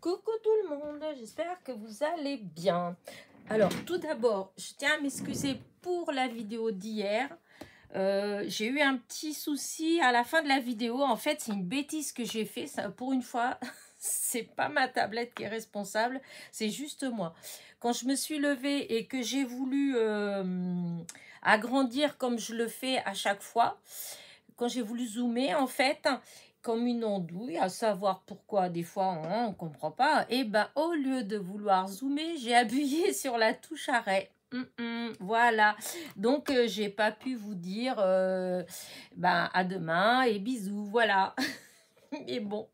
Coucou tout le monde, j'espère que vous allez bien. Alors tout d'abord, je tiens à m'excuser pour la vidéo d'hier. J'ai eu un petit souci à la fin de la vidéo. En fait, c'est une bêtise que j'ai fait. Ça, pour une fois, c'est pas ma tablette qui est responsable, c'est juste moi. Quand je me suis levée et que j'ai voulu agrandir comme je le fais à chaque fois, quand j'ai voulu zoomer, en fait, comme une andouille, à savoir pourquoi des fois on ne comprend pas, et ben au lieu de vouloir zoomer, j'ai appuyé sur la touche arrêt. Voilà, donc j'ai pas pu vous dire ben à demain et bisous, voilà. Mais bon,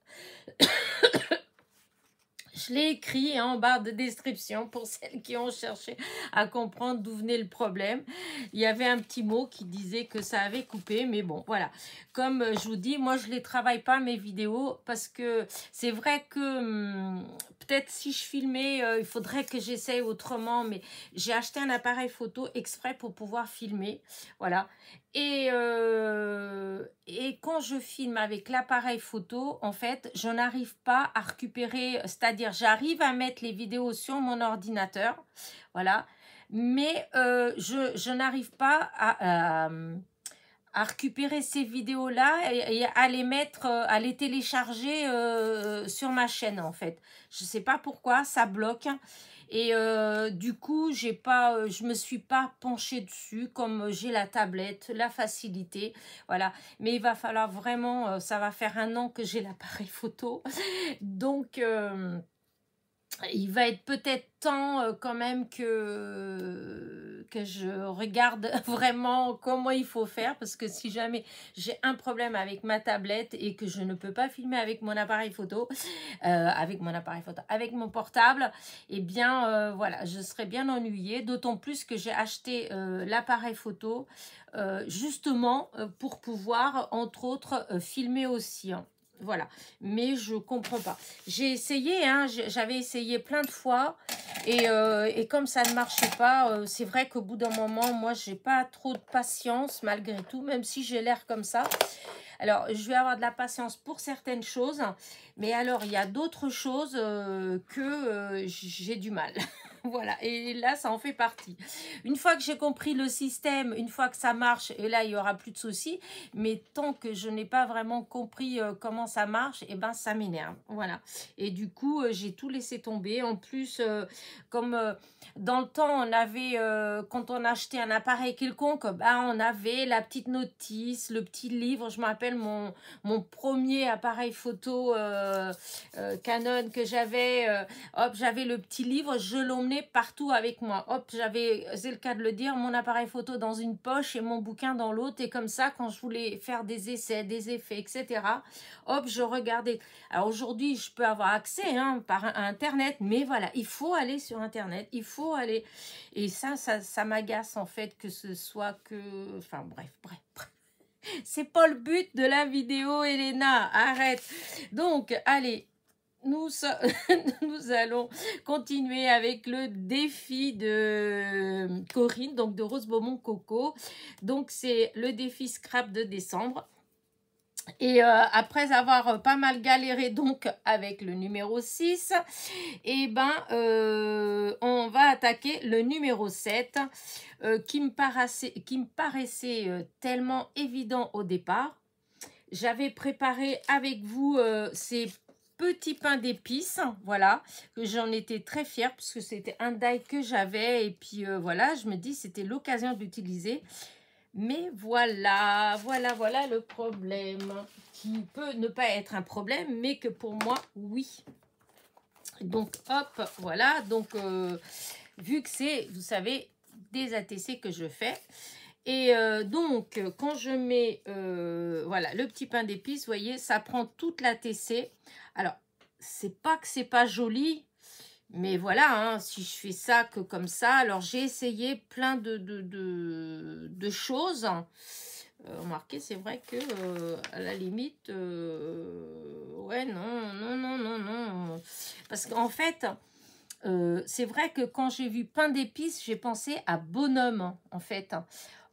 je l'ai écrit en barre de description pour celles qui ont cherché à comprendre d'où venait le problème. Il y avait un petit mot qui disait que ça avait coupé, mais bon, voilà. Comme je vous dis, moi, je ne les travaille pas, mes vidéos, parce que c'est vrai que peut-être si je filmais, il faudrait que j'essaye autrement, mais j'ai acheté un appareil photo exprès pour pouvoir filmer, voilà. Et quand je filme avec l'appareil photo, en fait, je n'arrive pas à récupérer, c'est-à-dire j'arrive à mettre les vidéos sur mon ordinateur, voilà, mais je n'arrive pas à récupérer ces vidéos-là et à les mettre, à les télécharger sur ma chaîne, en fait. Je ne sais pas pourquoi, ça bloque. Et du coup, je me suis pas penchée dessus, comme j'ai la tablette, la facilité, voilà. Mais il va falloir vraiment, ça va faire 1 an que j'ai l'appareil photo, donc il va être peut-être temps quand même que je regarde vraiment comment il faut faire, parce que si jamais j'ai un problème avec ma tablette et que je ne peux pas filmer avec mon appareil photo, avec mon portable, eh bien voilà, je serais bien ennuyée, d'autant plus que j'ai acheté l'appareil photo justement pour pouvoir entre autres filmer aussi, hein. Voilà, mais je comprends pas. J'ai essayé, hein, j'avais essayé plein de fois et comme ça ne marchait pas, c'est vrai qu'au bout d'un moment, moi, j'ai pas trop de patience malgré tout, même si j'ai l'air comme ça. Alors, je vais avoir de la patience pour certaines choses, mais alors, il y a d'autres choses que j'ai du mal. Voilà, et là, ça en fait partie. Une fois que j'ai compris le système, une fois que ça marche, et là, il n'y aura plus de soucis, mais tant que je n'ai pas vraiment compris comment ça marche, et ben, ça m'énerve. Voilà, et du coup, j'ai tout laissé tomber. En plus, comme dans le temps, on avait, quand on achetait un appareil quelconque, ben, on avait la petite notice, le petit livre. Je me rappelle mon premier appareil photo Canon que j'avais, hop, j'avais le petit livre, je l'emmenais partout avec moi. Hop, j'avais, c'est le cas de le dire, mon appareil photo dans une poche et mon bouquin dans l'autre. Et comme ça, quand je voulais faire des essais, des effets, etc., hop, je regardais. Alors aujourd'hui, je peux avoir accès hein, par Internet, mais voilà, il faut aller sur Internet, il faut aller. Et ça m'agace en fait que ce soit que... Enfin bref. C'est pas le but de la vidéo, Elena, arrête. Donc, allez, nous allons continuer avec le défi de Corinne, donc de Rose Beaumont Coco. Donc, c'est le défi scrap de décembre. Et après avoir pas mal galéré donc avec le numéro 6, et ben, on va attaquer le numéro 7 qui me paraissait tellement évident au départ. J'avais préparé avec vous ces petits pains d'épices, voilà, que j'en étais très fière parce que c'était un die que j'avais et puis voilà, je me dis c'était l'occasion d'utiliser. Mais voilà le problème qui peut ne pas être un problème, mais que pour moi, oui. Donc, hop, voilà. Donc, vu que c'est, vous savez, des ATC que je fais. Et donc, quand je mets, voilà, le petit pain d'épices, vous voyez, ça prend toute l'ATC. Alors, c'est pas que c'est pas joli, mais voilà, hein, si je fais ça que comme ça, alors j'ai essayé plein de choses. Remarquez, c'est vrai que à la limite, ouais, non. Parce qu'en fait, c'est vrai que quand j'ai vu pain d'épices, j'ai pensé à bonhomme, en fait.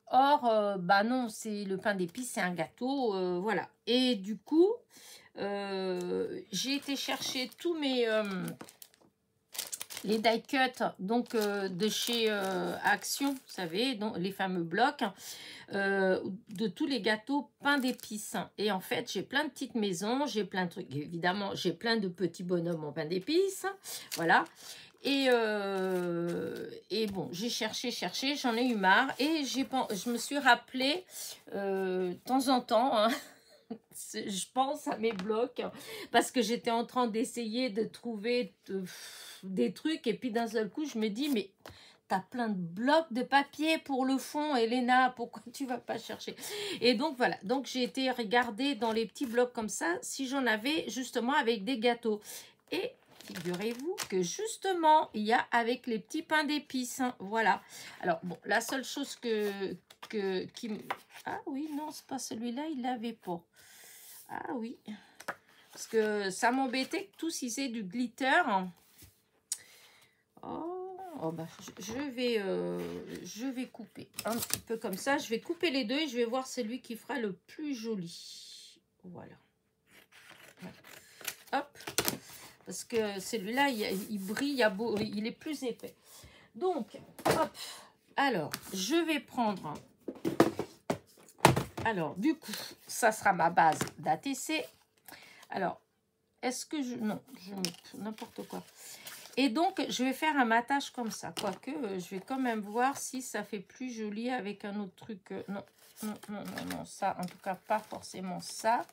Or, bah non, c'est le pain d'épices, c'est un gâteau, voilà. Et du coup, J'ai été chercher tous mes... les die cuts donc de chez Action, vous savez, donc, les fameux blocs de tous les gâteaux pain d'épices. Et en fait, j'ai plein de petites maisons, j'ai plein de trucs. Évidemment, j'ai plein de petits bonhommes en pain d'épices. Voilà. Et bon, j'ai cherché, j'en ai eu marre. Et je me suis rappelé de temps en temps... Hein, je pense à mes blocs parce que j'étais en train d'essayer de trouver des trucs et puis d'un seul coup je me dis mais t'as plein de blocs de papier pour le fond, Elena, pourquoi tu vas pas chercher? Et donc voilà, donc j'ai été regarder dans les petits blocs comme ça si j'en avais justement avec des gâteaux. Et figurez-vous que justement il y a avec les petits pains d'épices, hein, voilà. Alors bon, la seule chose ah oui, non, c'est pas celui-là, il l'avait pas. Ah oui, parce que ça m'embêtait que tous ils aient du glitter. Oh bah, je vais couper un petit peu comme ça. Je vais couper les deux et je vais voir celui qui fera le plus joli. Voilà. Hop. Parce que celui-là, il brille, il est plus épais. Donc, hop. Alors, je vais prendre... Alors, du coup, ça sera ma base d'ATC. Alors, est-ce que je... Non, je mets n'importe quoi. Et donc, je vais faire un matage comme ça. Quoique, je vais quand même voir si ça fait plus joli avec un autre truc. Non, non, non, non, non, ça, en tout cas, pas forcément ça.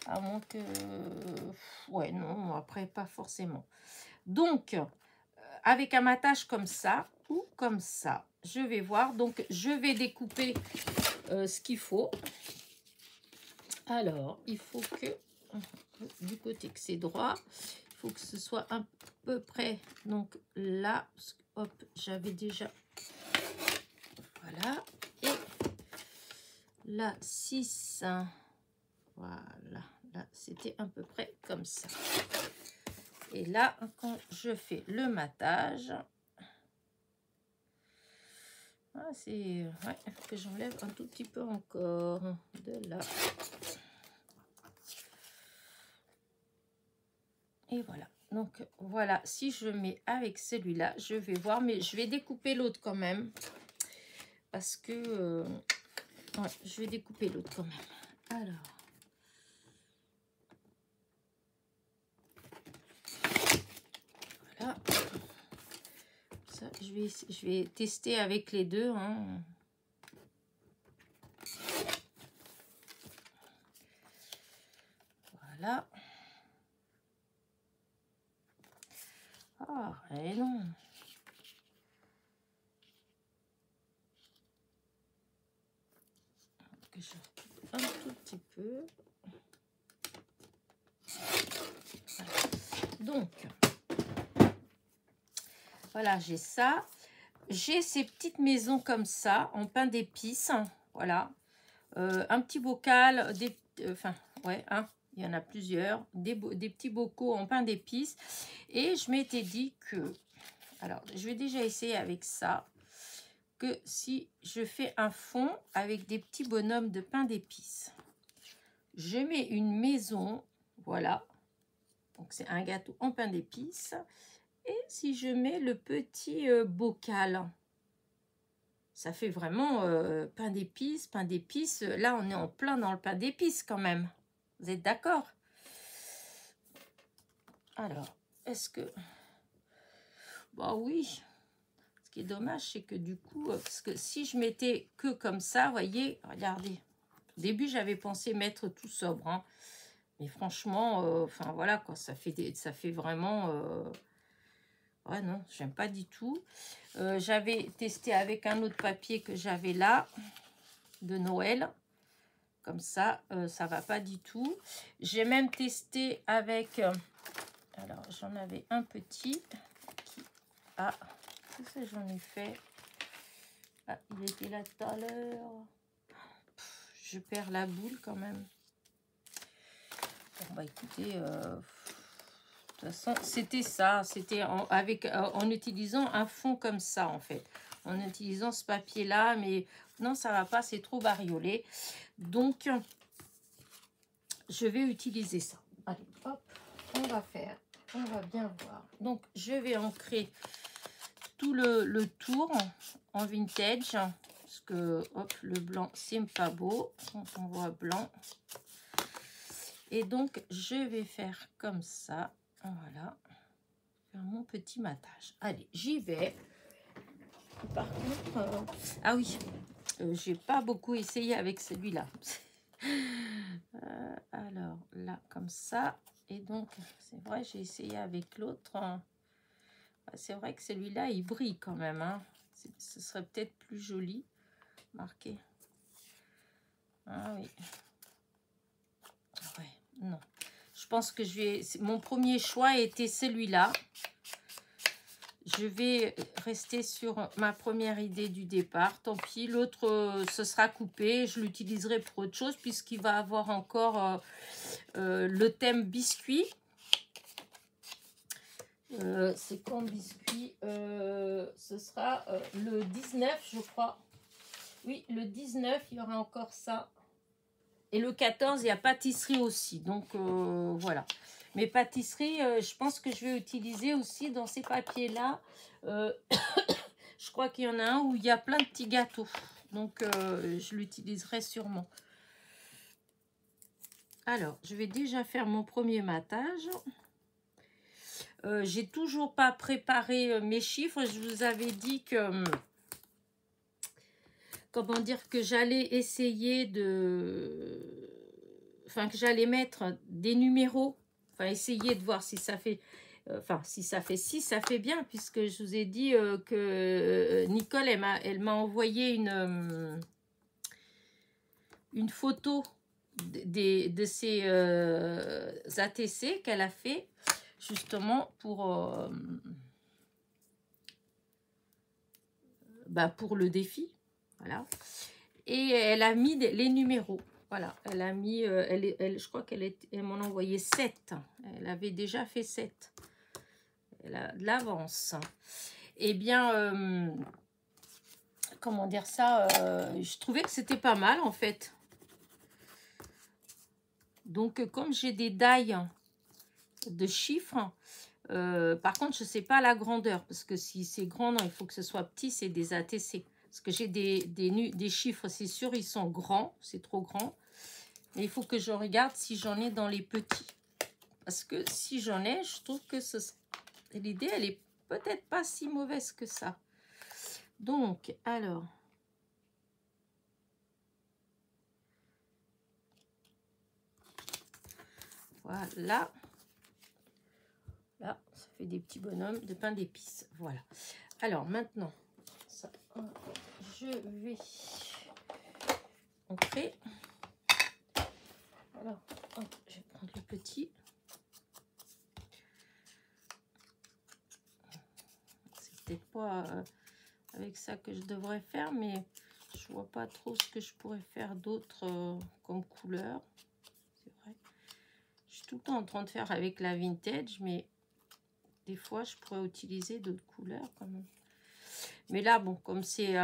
À moins que... Ouais, non, après, pas forcément. Donc, avec un matage comme ça ou comme ça, je vais voir. Donc, je vais découper ce qu'il faut. Alors, il faut que, du côté que c'est droit, il faut que ce soit à peu près, donc là, hop, j'avais déjà, voilà, et là, 6, voilà, là, c'était à peu près comme ça. Et là, quand je fais le matage, ah, c'est, ouais, que j'enlève un tout petit peu encore de là. Et voilà. Donc, voilà. Si je mets avec celui-là, je vais voir. Mais je vais découper l'autre quand même. Parce que... ouais, je vais découper l'autre quand même. Alors... Voilà. Ça, je vais tester avec les deux. Hein. Voilà. Ah, et non. Que je recoupe un tout petit peu. Voilà. Donc, voilà, j'ai ça. J'ai ces petites maisons comme ça, en pain d'épices. Voilà. Un petit bocal, enfin, ouais, hein, il y en a plusieurs. Des petits bocaux en pain d'épices. Et je m'étais dit que... Alors, je vais déjà essayer avec ça. Que si je fais un fond avec des petits bonhommes de pain d'épices. Je mets une maison, voilà. Donc, c'est un gâteau en pain d'épices. Et si je mets le petit bocal, ça fait vraiment pain d'épices, pain d'épices. Là, on est en plein dans le pain d'épices quand même. Vous êtes d'accord? Alors, est-ce que... Bah oui. Ce qui est dommage, c'est que du coup, parce que si je mettais que comme ça, voyez, regardez. Au début, j'avais pensé mettre tout sobre. Hein. Mais franchement, enfin voilà quoi, ça fait vraiment... ouais, non, j'aime pas du tout. J'avais testé avec un autre papier que j'avais là, de Noël. Comme ça, ça va pas du tout. J'ai même testé avec... alors, j'en avais un petit qui a... Qu'est-ce que j'en ai fait? Ah, il était là tout à l'heure. Je perds la boule quand même. Bon, bah écoutez... de toute façon, c'était ça. C'était en utilisant un fond comme ça, en fait. En utilisant ce papier-là. Mais non, ça va pas. C'est trop bariolé. Donc, je vais utiliser ça. allez, hop, on va bien voir. Donc, je vais ancrer tout le tour en vintage. Parce que, hop, le blanc, c'est pas beau quand on voit blanc. Et donc, je vais faire comme ça. Voilà. Faire mon petit matage. Allez, j'y vais. Par contre, ah oui, j'ai pas beaucoup essayé avec celui-là. Alors, là, comme ça. Et donc, c'est vrai, j'ai essayé avec l'autre. C'est vrai que celui-là, il brille quand même. Hein. Ce serait peut-être plus joli. Marqué. Ah oui. Ouais, non. Je pense que je vais... Mon premier choix était celui-là. Je vais rester sur ma première idée du départ. Tant pis, l'autre, ce sera coupé. Je l'utiliserai pour autre chose puisqu'il va avoir encore le thème biscuit. C'est quand biscuit ce sera le 19, je crois. Oui, le 19, il y aura encore ça. Et le 14, il y a pâtisserie aussi. Donc, voilà. Mais pâtisserie, je pense que je vais utiliser aussi dans ces papiers-là. Je crois qu'il y en a un où il y a plein de petits gâteaux. Donc, je l'utiliserai sûrement. Alors, je vais déjà faire mon premier matage. J'ai toujours pas préparé mes chiffres. Je vous avais dit que... comment dire, que j'allais essayer de... Enfin, que j'allais mettre des numéros. Enfin, essayer de voir si ça fait... Enfin, si ça fait 6, ça fait bien, puisque je vous ai dit que Nicole, elle m'a envoyé une photo de ces ATC qu'elle a fait, justement, pour le défi. Voilà. Et elle a mis les numéros. Voilà, elle a mis, je crois qu'elle m'en a envoyé 7. Elle avait déjà fait 7. Elle a de l'avance. Eh bien, comment dire ça, je trouvais que c'était pas mal en fait. Donc, comme j'ai des dailles de chiffres, par contre, je ne sais pas la grandeur. Parce que si c'est grand, non, il faut que ce soit petit, c'est des ATC. Parce que j'ai des chiffres, c'est sûr, ils sont grands, c'est trop grand. Et il faut que je regarde si j'en ai dans les petits. Parce que si j'en ai, je trouve que l'idée, elle est peut-être pas si mauvaise que ça. Donc, alors... Voilà. Là, ça fait des petits bonhommes de pain d'épices. Voilà. Alors, maintenant, ça, je vais ancrer. Alors, hop, je vais prendre le petit. C'est peut-être pas avec ça que je devrais faire, mais je vois pas trop ce que je pourrais faire d'autre comme couleur. C'est vrai. Je suis tout le temps en train de faire avec la vintage, mais des fois, je pourrais utiliser d'autres couleurs quand même. Mais là, bon, comme c'est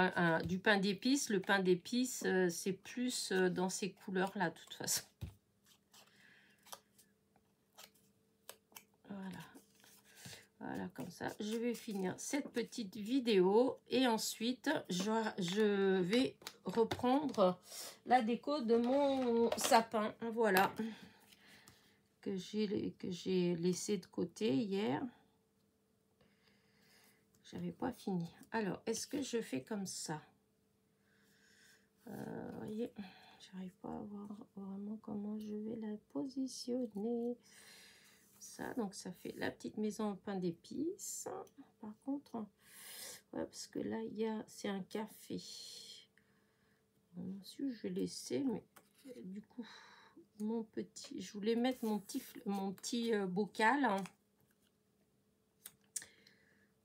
du pain d'épices, le pain d'épices, c'est plus dans ces couleurs-là, de toute façon. Voilà. Voilà, comme ça. Je vais finir cette petite vidéo. Et ensuite, je vais reprendre la déco de mon sapin. Voilà. Que j'ai laissé de côté hier. J'avais pas fini. Alors, est-ce que je fais comme ça? Vous voyez, j'arrive pas à voir vraiment comment je vais la positionner. Ça, donc ça fait la petite maison en pain d'épices. Par contre, ouais, parce que là, c'est un café. Ensuite, je vais laisser, mais du coup, je voulais mettre mon petit bocal. Hein,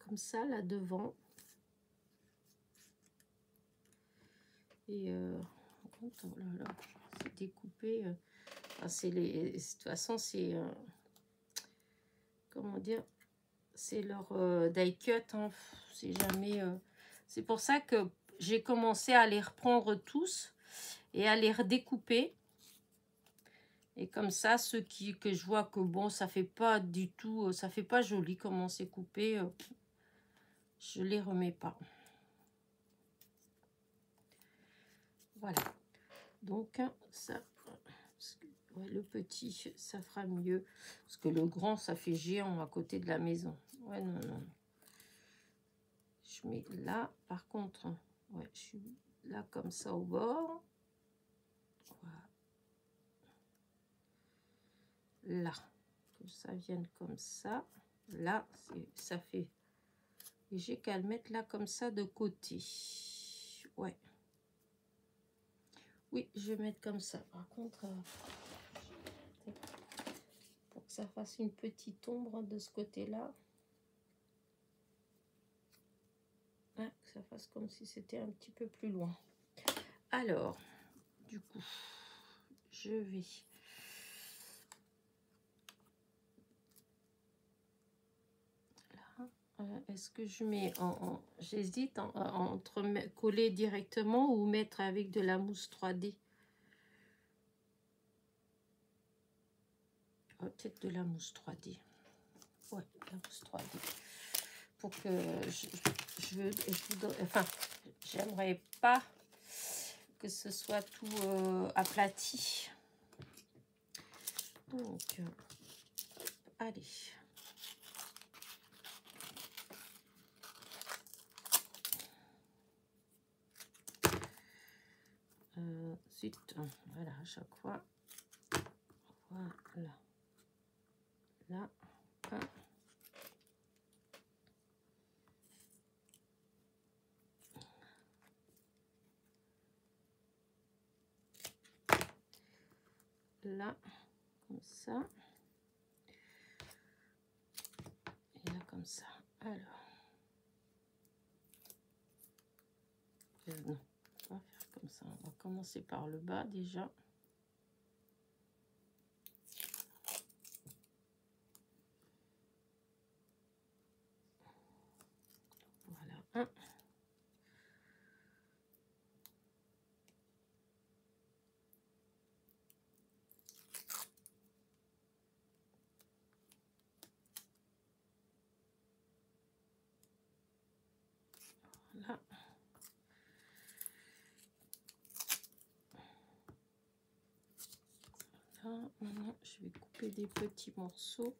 comme ça, là devant. Et oh là là, c'est découpé. De toute façon, c'est comment dire, c'est leur die cut. Hein, c'est jamais. C'est pour ça que j'ai commencé à les reprendre tous et à les redécouper. Et comme ça, ceux que je vois que bon, ça fait pas du tout, ça fait pas joli comment c'est coupé, je les remets pas. Voilà. Donc, ça, ouais, le petit, ça fera mieux. Parce que le grand, ça fait géant à côté de la maison. Ouais, non, non. Je mets là, par contre, ouais, je suis là comme ça au bord. Voilà. Là, que ça vienne comme ça. Là, ça fait... Et j'ai qu'à le mettre là comme ça de côté. Ouais. Oui, je vais mettre comme ça. Par contre, pour que ça fasse une petite ombre de ce côté-là. Ah, que ça fasse comme si c'était un petit peu plus loin. Alors, du coup, je vais... Est-ce que je mets j'hésite entre coller directement ou mettre avec de la mousse 3D. Peut-être de la mousse 3D. Ouais, la mousse 3D. Pour que enfin, j'aimerais pas que ce soit tout aplati. Donc, allez. Zut, voilà, à chaque fois. Voilà. Là. Là, comme ça. Et là, comme ça. Alors. Non, on va faire comme ça. On va commencer par le bas déjà. Voilà. Voilà. Là, maintenant, je vais couper des petits morceaux.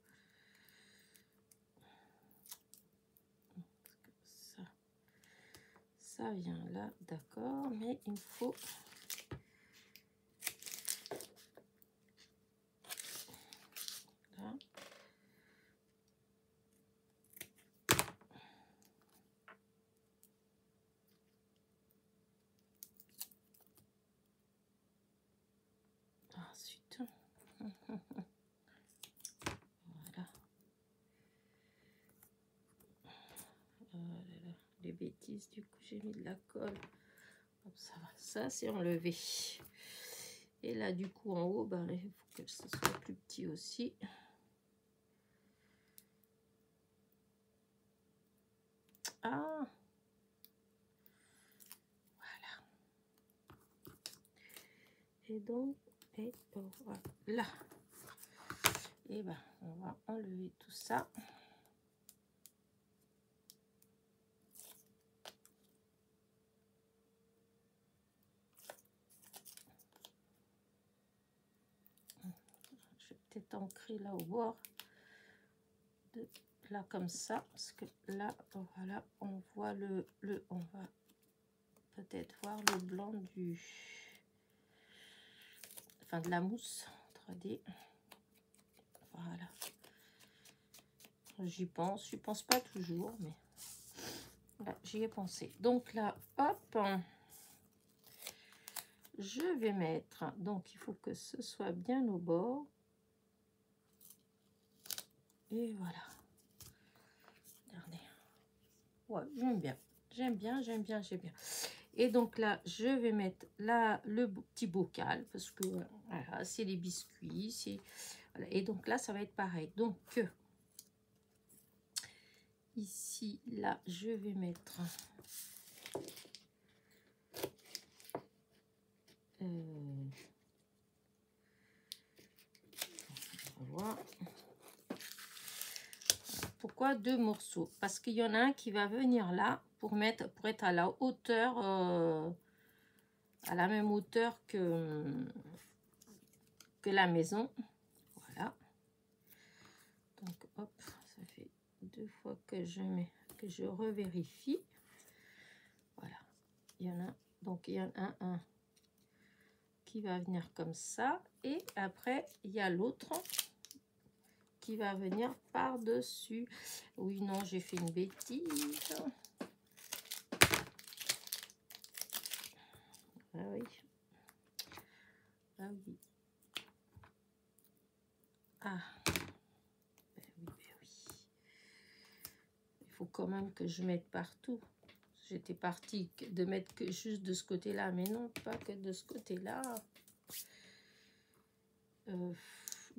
Ça vient là, d'accord, mais il faut... Là. Ensuite, voilà. Les bêtises, du coup, j'ai mis de la colle. Hop, ça va, ça c'est enlevé. Et là, du coup, en haut, ben, il faut que ce soit plus petit aussi. Ah, voilà. Et donc, voilà. Et ben, on va enlever tout ça. Je vais peut-être ancrer là au bord. Là comme ça, parce que là, voilà, on voit on va peut-être voir le blanc enfin de la mousse 3D. Voilà. J'y pense pas toujours, mais là, j'y ai pensé. Donc là, hop, je vais mettre, donc il faut que ce soit bien au bord. Et voilà. Regardez. Ouais, j'aime bien. J'aime bien, j'aime bien, j'aime bien. Et donc là, je vais mettre là le petit bocal parce que voilà, c'est les biscuits. Voilà. Et donc là, ça va être pareil. Donc ici, là, je vais mettre pourquoi 2 morceaux? Parce qu'il y en a un qui va venir là pour être à la hauteur, à la même hauteur que la maison. Voilà. Donc hop, ça fait 2 fois que je revérifie. Voilà. Il y en a, donc il y en a un qui va venir comme ça. Et après, il y a l'autre qui va venir par-dessus. Oui, non, j'ai fait une bêtise. Ah oui. Ah oui. Ah. Ben oui, ben oui. Il faut quand même que je mette partout. J'étais partie de mettre que juste de ce côté-là, mais non, pas que de ce côté-là.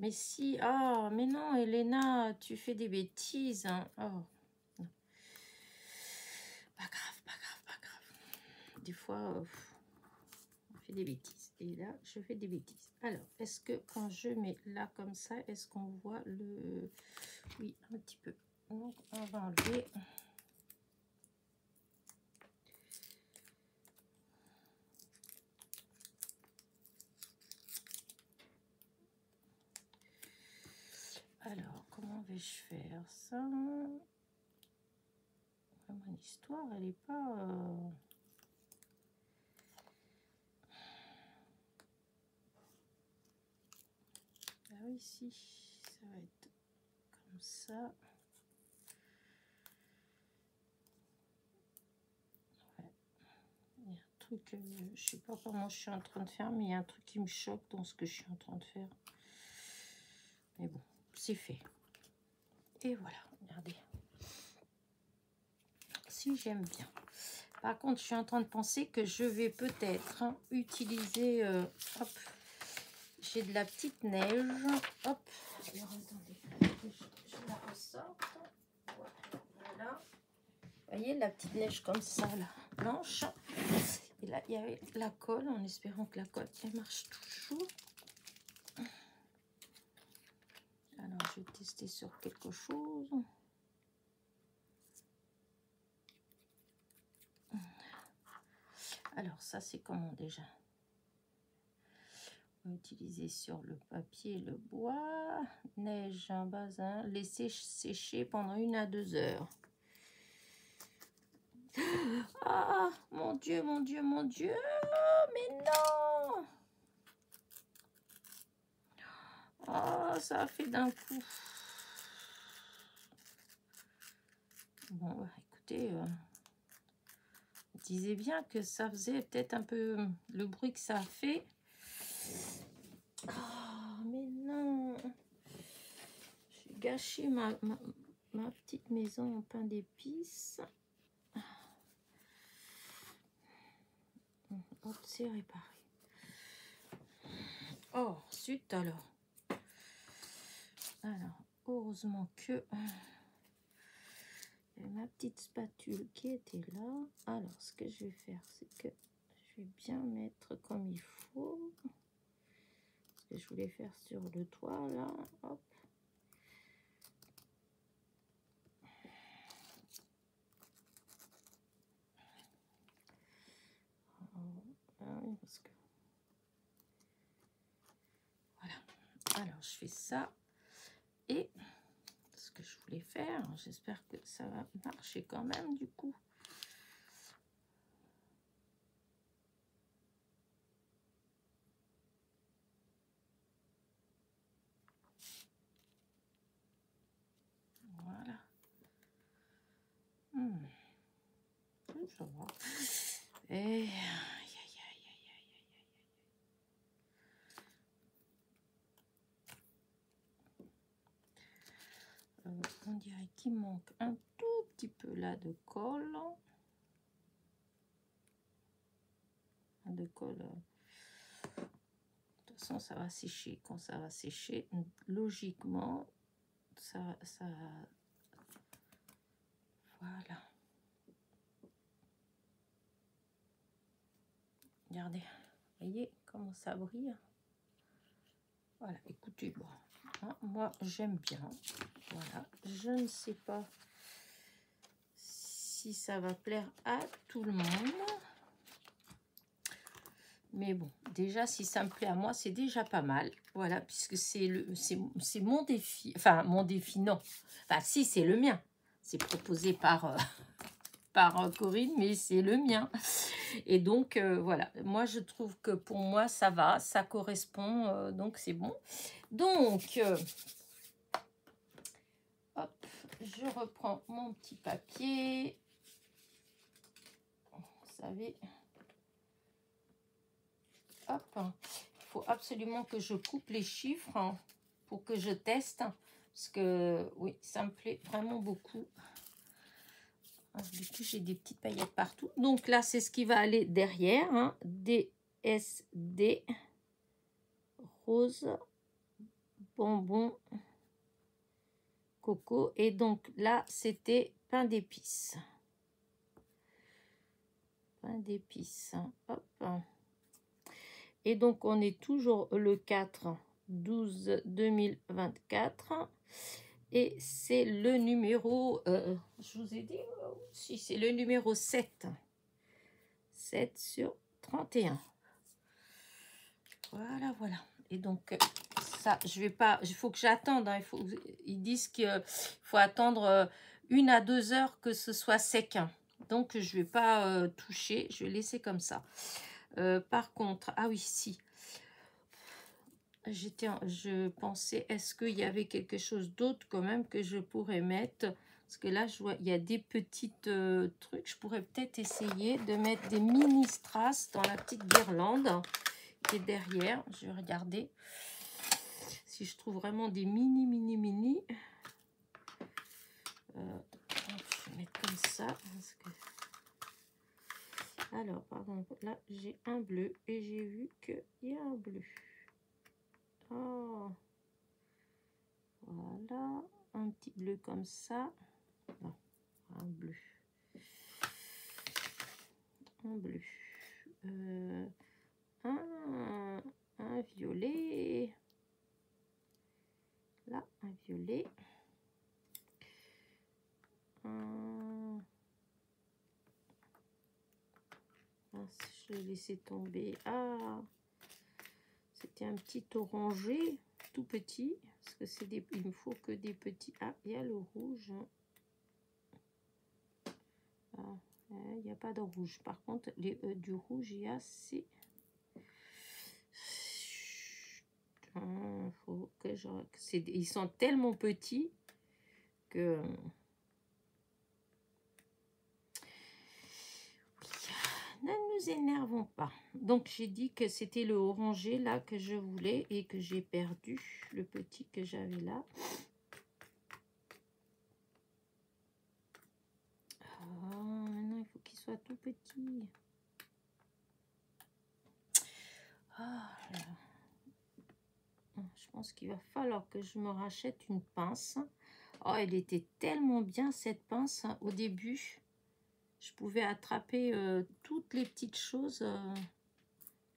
Mais si, ah, mais non, Elena, tu fais des bêtises. Hein. Oh, non. Pas grave, pas grave, pas grave. Des fois, on fait des bêtises. Et là, je fais des bêtises. Alors, est-ce que quand je mets là comme ça, est-ce qu'on voit le... Oui, un petit peu. Donc, on va enlever... Alors, comment vais-je faire ça? Mon histoire, elle n'est pas... Ah oui, si, ça va être comme ça. Ouais. Il y a un truc, je sais pas comment je suis en train de faire, mais il y a un truc qui me choque dans ce que je suis en train de faire. Mais bon, c'est fait. Et voilà, regardez. Si j'aime bien. Par contre, je suis en train de penser que je vais peut-être utiliser... hop, j'ai de la petite neige. Hop, alors attendez, je la ressorte. Voilà. Vous voyez, la petite neige comme ça, là, blanche. Et là, il y avait la colle, en espérant que la colle, elle marche toujours. Alors, je vais tester sur quelque chose. Alors, ça, c'est comment déjà? On va utiliser sur le papier le bois. Neige, un bazin. Laisser sécher pendant 1 à 2 heures. Ah, mon Dieu, mon Dieu, mon Dieu. Mais non! Ah, ça a fait d'un coup. Bon, bah, écoutez, je disais bien que ça faisait peut-être un peu le bruit que ça a fait. Ah, mais non! J'ai gâché ma petite maison en pain d'épices. Hop, c'est réparé. Oh, zut alors. Alors, heureusement que... il y a ma petite spatule qui était là. Alors, ce que je vais faire, c'est que je vais bien mettre comme il faut. Ce que je voulais faire sur le toit, là. Hop. Ah oui, parce que... Voilà. Alors, je fais ça. Et ce que je voulais faire, j'espère que ça va marcher quand même, du coup. Voilà. Ça va. Et... on dirait qu'il manque un tout petit peu là de colle. De colle. De toute façon, ça va sécher. Quand ça va sécher, logiquement, ça... Voilà. Regardez. Voyez comment ça brille. Voilà, écoutez, bon, hein, moi j'aime bien. Voilà, je ne sais pas si ça va plaire à tout le monde. Mais bon, déjà, si ça me plaît à moi, c'est déjà pas mal. Voilà, puisque c'est mon défi. Enfin, mon défi, non. Enfin, si, c'est le mien. C'est proposé par, par Corinne, mais c'est le mien. Et donc, voilà. Moi, je trouve que pour moi, ça va. Ça correspond. Donc, c'est bon. Donc, hop, je reprends mon petit papier. Vous savez... Hop, il faut absolument que je coupe les chiffres hein, pour que je teste. Parce que, oui, ça me plaît vraiment beaucoup. Du coup, j'ai des petites paillettes partout. Donc là, c'est ce qui va aller derrière. Hein. DSD, rose, bonbon, coco. Et donc là, c'était pain d'épices. Pain d'épices. Hop. Et donc, on est toujours le 4/12/2024. Et c'est le numéro, je vous ai dit, si c'est le numéro 7. 7 sur 31. Voilà, voilà. Et donc, ça, je vais pas, il faut que j'attende. Hein, ils disent qu'il faut attendre 1 à 2 heures que ce soit sec. Donc, je vais pas toucher, je vais laisser comme ça. Par contre, ah oui, si. Je pensais, est-ce qu'il y avait quelque chose d'autre quand même que je pourrais mettre? Parce que là, je vois, il y a des petites trucs. Je pourrais peut-être essayer de mettre des mini strass dans la petite guirlande qui est derrière. Je vais regarder si je trouve vraiment des mini. Je vais mettre comme ça. Parce que... Alors, pardon, là, j'ai un bleu et j'ai vu qu'il y a un bleu. Oh, voilà, un petit bleu comme ça. Non, un bleu. Un bleu. Un violet. Là, un violet. Je vais laisser tomber. Ah, c'était un petit orangé, tout petit. Parce que c'est des, il me faut que des petits. Ah, il y a le rouge. Ah, il n'y a pas de rouge. Par contre, du rouge, il y a c'est. Faut que je... Ils sont tellement petits que... Ne nous énervons pas. Donc, j'ai dit que c'était le orangé là que je voulais et que j'ai perdu. Le petit que j'avais là. Oh, maintenant, il faut qu'il soit tout petit. Ah, là. Je pense qu'il va falloir que je me rachète une pince. Oh, elle était tellement bien cette pince hein, au début. Je pouvais attraper toutes les petites choses.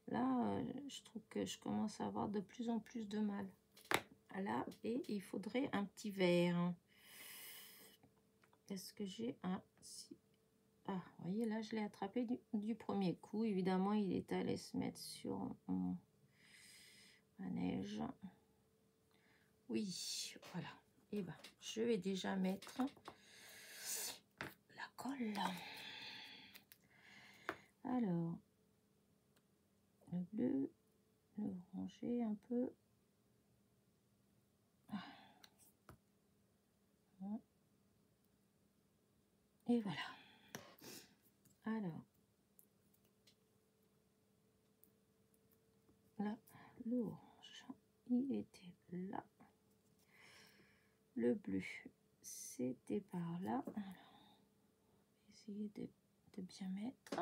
Là, je trouve que je commence à avoir de plus en plus de mal. Là, et il faudrait un petit verre. Est-ce que j'ai un... Ah, vous voyez, là, je l'ai attrapé du premier coup. Évidemment, il est allé se mettre sur ma neige. Oui, voilà. Et ben, je vais déjà mettre la colle. Alors, le bleu, le orangé un peu. Et voilà. Alors, là, l'orange, il était là. Le bleu, c'était par là. Alors, essayer de bien mettre.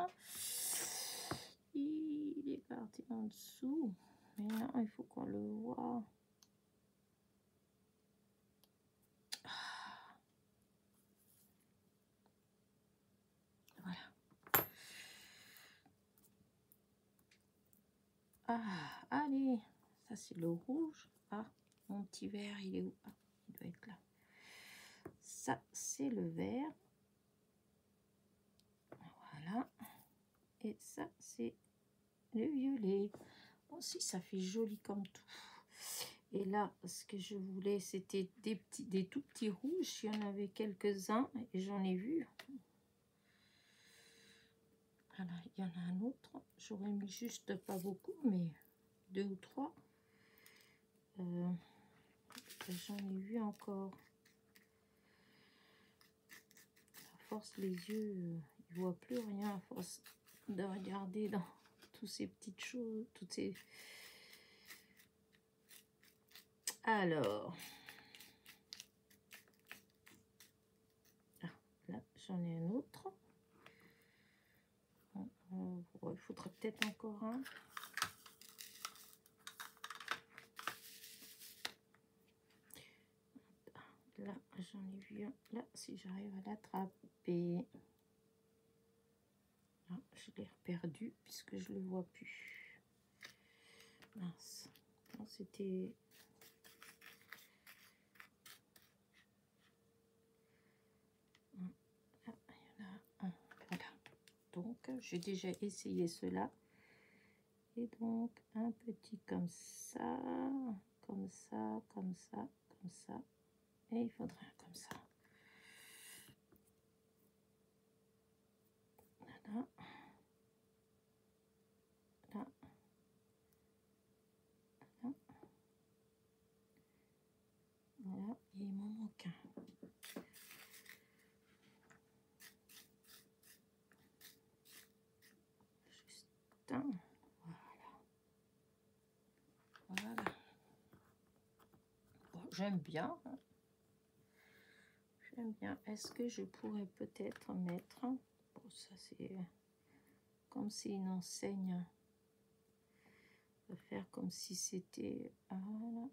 Il est parti en dessous. Mais non, il faut qu'on le voit. Voilà. Ah, allez, Ça, c'est le rouge. Ah, mon petit vert, il est où? Ah, il doit être là. Ça, c'est le vert. Voilà. Et ça, c'est le violet. Bon, si, ça fait joli comme tout. Et là, ce que je voulais, c'était des tout petits rouges. Il y en avait quelques-uns et j'en ai vu. Voilà, il y en a un autre. J'aurais mis juste pas beaucoup, mais 2 ou 3. J'en ai vu encore. À force, les yeux, ils voient plus rien à force de regarder dans toutes ces petites choses, toutes ces... Alors, ah, là, j'en ai un autre. Il faudrait peut-être encore un. Là, j'en ai vu un. Là, si j'arrive à l'attraper. Ah, je l'ai perdu puisque je le vois plus. Mince. Non, c'était... Là, il y en a un. Voilà. Donc, j'ai déjà essayé cela. Et donc, un petit comme ça, comme ça, comme ça, comme ça. Et il faudrait un comme ça. Voilà. Là. Là. Voilà. Et il m'en manque un. Juste un. Voilà. Voilà. Bon, j'aime bien. J'aime bien. Est-ce que je pourrais peut-être mettre... Bon, ça c'est... Comme c'est une enseigne. On va faire comme si c'était... Voilà.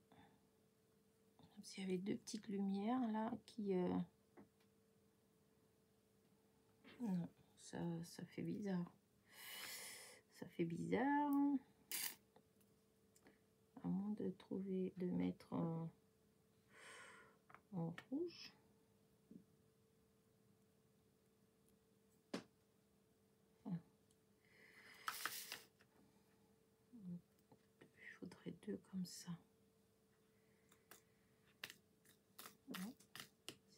Comme s'il y avait deux petites lumières là qui... Non, ça fait bizarre. Ça fait bizarre. À moins de trouver, de mettre en rouge. Il faudrait deux comme ça.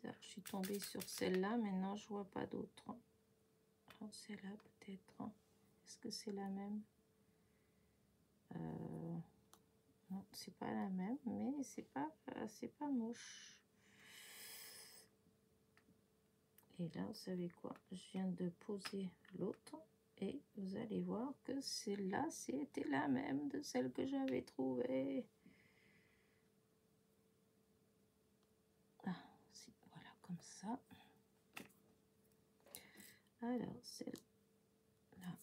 Ça, je suis tombée sur celle-là, maintenant je vois pas d'autres. Celle-là peut-être. Est-ce que c'est la même? Non, c'est pas la même, mais c'est pas moche. Et là, vous savez quoi? Je viens de poser l'autre et vous allez voir que celle-là, c'était la même de celle que j'avais trouvée. Ah, voilà, comme ça. Alors, celle-là.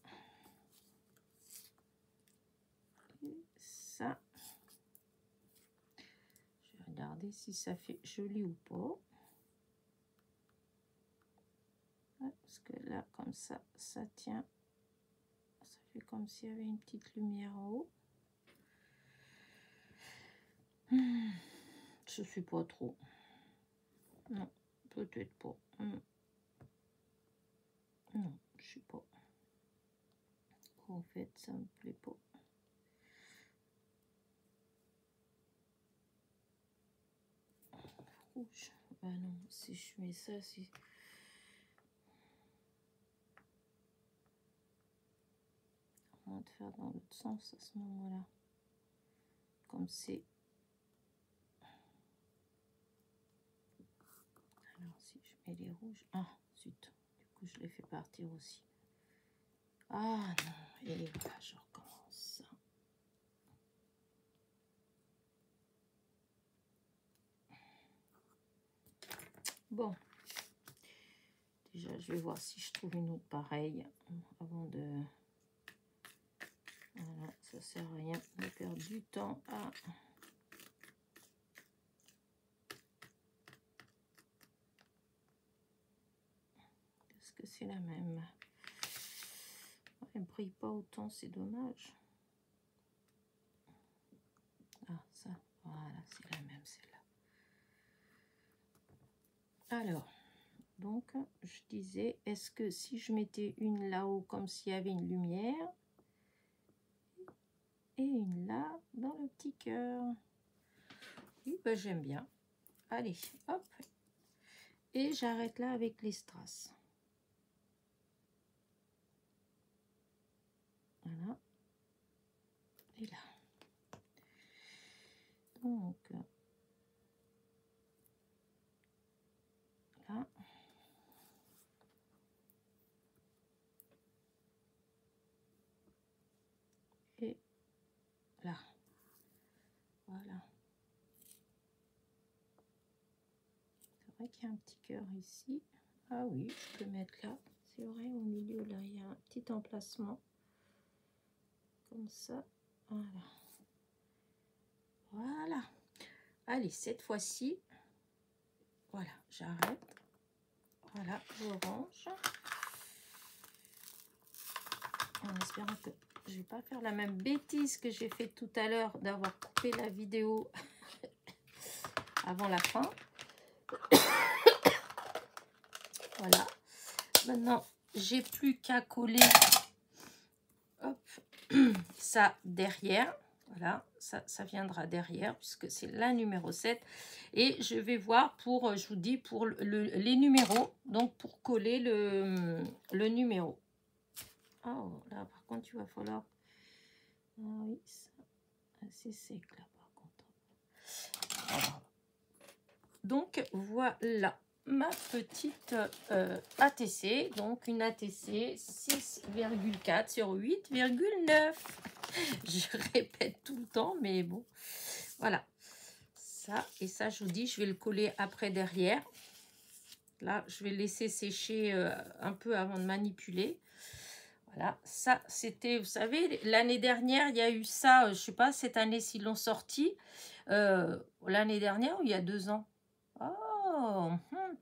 Et ça. Je vais regarder si ça fait joli ou pas. Parce que là, comme ça, ça tient. Ça fait comme s'il y avait une petite lumière en haut. Je suis pas trop. Non, peut-être pas. Non, je sais pas. En fait, ça me plaît pas. Rouge. Bah non, si je mets ça, c'est... À moins de faire dans l'autre sens à ce moment-là. Comme c'est... Alors, si je mets les rouges... Ah, zut. Du coup, je les fais partir aussi. Ah non, et voilà, je recommence. Bon. Déjà, je vais voir si je trouve une autre pareille avant de... Voilà, ça sert à rien de perdre du temps à... Est-ce que c'est la même? Elle brille pas autant, c'est dommage. Voilà, c'est la même celle-là. Alors, donc, je disais, est-ce que si je mettais une là-haut, comme s'il y avait une lumière, et une là, dans le petit cœur. Oui, ben, j'aime bien. Allez, hop. Et j'arrête là avec les strass. Voilà. Et là. Donc, là. Et là. Voilà. C'est vrai qu'il y a un petit cœur ici. Ah oui, je peux mettre là. C'est vrai, au milieu, là, il y a un petit emplacement. Comme ça. Voilà. Voilà. Allez, cette fois-ci, voilà, j'arrête. Voilà, je range. En espérant que je ne vais pas faire la même bêtise que j'ai fait tout à l'heure d'avoir coupé la vidéo avant la fin. Voilà. Maintenant, j'ai plus qu'à coller hop, ça derrière. Voilà, ça viendra derrière puisque c'est la numéro 7. Et je vais voir pour, je vous dis, pour les numéros. Donc, pour coller le numéro. Oh, là, par contre, il va falloir... Ah oui, c'est sec, là, par contre. Alors, donc, voilà ma petite ATC. Donc, une ATC 6,4 sur 8,9. Je répète tout le temps, mais bon. Voilà. Ça, et ça, je vous dis, je vais le coller après derrière. Là, je vais le laisser sécher un peu avant de manipuler. Voilà, ça, c'était, vous savez, l'année dernière, il y a eu ça, je sais pas, cette année, s'ils l'ont sorti. L'année dernière ou il y a 2 ans? Oh,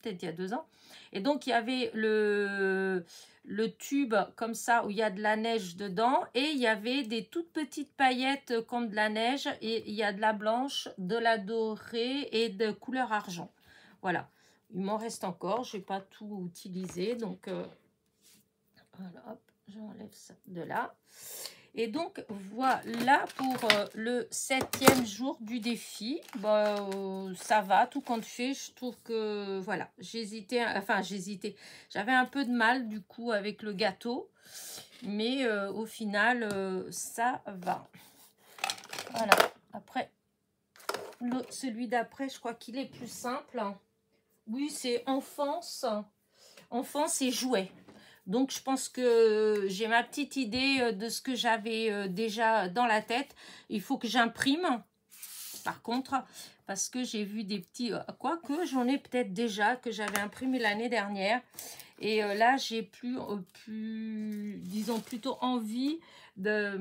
peut-être il y a 2 ans. Et donc, il y avait le tube comme ça où il y a de la neige dedans. Et il y avait des toutes petites paillettes comme de la neige. Et il y a de la blanche, de la dorée et de couleur argent. Voilà. Il m'en reste encore. Je n'ai pas tout utilisé. Donc, voilà, hop, j'enlève ça de là. Et donc, voilà pour le 7e jour du défi. Bah, ça va, tout compte fait. Je trouve que, voilà, j'hésitais. J'avais un peu de mal, du coup, avec le gâteau. Mais au final, ça va. Voilà. Après, celui d'après, je crois qu'il est plus simple. Oui, c'est enfance. Enfance et jouets. Donc, je pense que j'ai ma petite idée de ce que j'avais déjà dans la tête. Il faut que j'imprime, par contre, parce que j'ai vu des petits... Quoique, j'en ai peut-être déjà que j'avais imprimé l'année dernière. Et là, j'ai disons, plutôt envie de...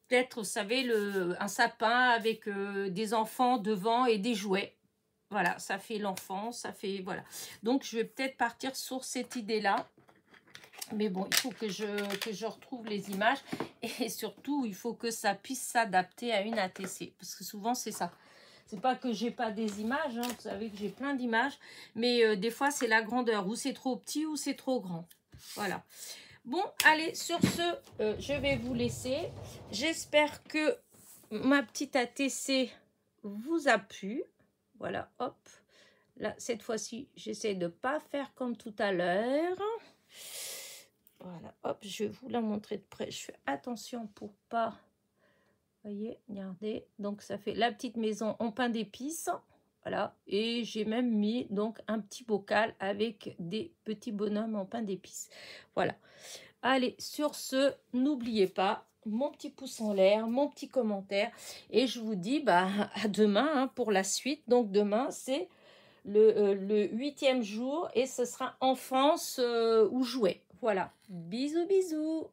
peut-être, vous savez, un sapin avec des enfants devant et des jouets. Voilà, ça fait l'enfant, ça fait... Voilà. Donc, je vais peut-être partir sur cette idée-là. Mais bon, il faut que je retrouve les images. Et surtout, il faut que ça puisse s'adapter à une ATC. Parce que souvent, c'est ça. C'est pas que j'ai pas des images. Hein, vous savez que j'ai plein d'images. Mais des fois, c'est la grandeur. Ou c'est trop petit ou c'est trop grand. Voilà. Bon, allez, sur ce, je vais vous laisser. J'espère que ma petite ATC vous a plu. Voilà, hop. Là, cette fois-ci, j'essaie de ne pas faire comme tout à l'heure. Voilà, hop, je vais vous la montrer de près. Je fais attention pour pas... Vous voyez, regardez. Donc, ça fait la petite maison en pain d'épices. Voilà, et j'ai même mis donc un petit bocal avec des petits bonhommes en pain d'épices. Voilà. Allez, sur ce, n'oubliez pas mon petit pouce en l'air, mon petit commentaire. Et je vous dis bah, à demain hein, pour la suite. Donc, demain, c'est le 8e jour et ce sera enfance ou jouet. Voilà, bisous bisous.